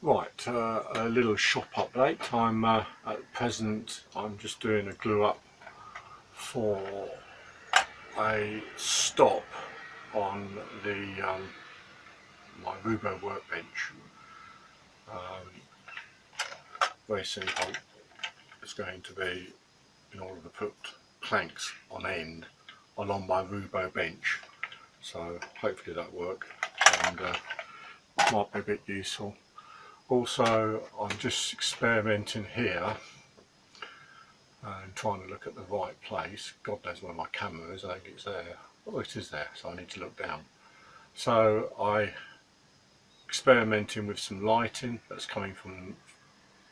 Right, a little shop update. At present I'm just doing a glue up for a stop on the my Roubo workbench. Very simple. It's going to be in order to put planks on end along my Roubo bench. So hopefully that'll work and might be a bit useful. Also, I'm just experimenting here and trying to look at the right place. God knows where my camera is. I think it's there. Oh, it is there, so I need to look down. So I experimenting with some lighting that's coming from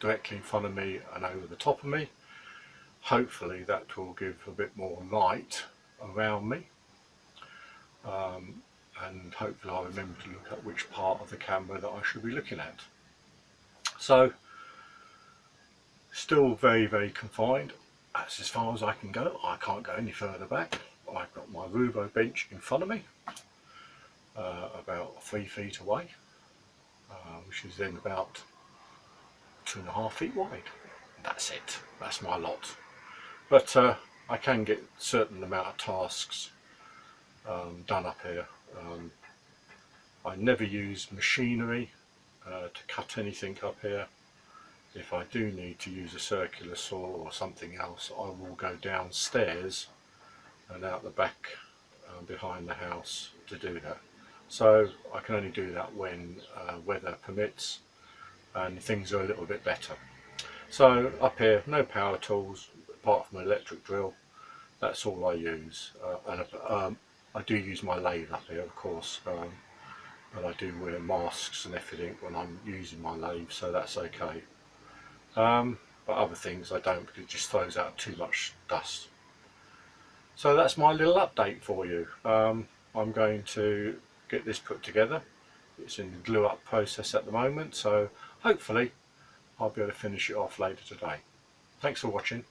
directly in front of me and over the top of me. Hopefully that will give a bit more light around me, and hopefully I'll remember to look at which part of the camera that I should be looking at. So still very confined. That's as far as I can go. I can't go any further back. I've got my Roubo bench in front of me, about 3 feet away, which is then about 2.5 feet wide. That's it. That's my lot. But I can get a certain amount of tasks done up here. I never use machinery to cut anything up here. If I do need to use a circular saw or something else, I will go downstairs and out the back behind the house to do that. So I can only do that when weather permits and things are a little bit better. So up here, no power tools apart from an electric drill. That's all I use. I do use my lathe up here, of course, but I do wear masks and everything when I'm using my lathe, so that's okay. But other things I don't, because it just throws out too much dust. So that's my little update for you. I'm going to get this put together. It's in the glue up process at the moment, so hopefully I'll be able to finish it off later today. Thanks for watching.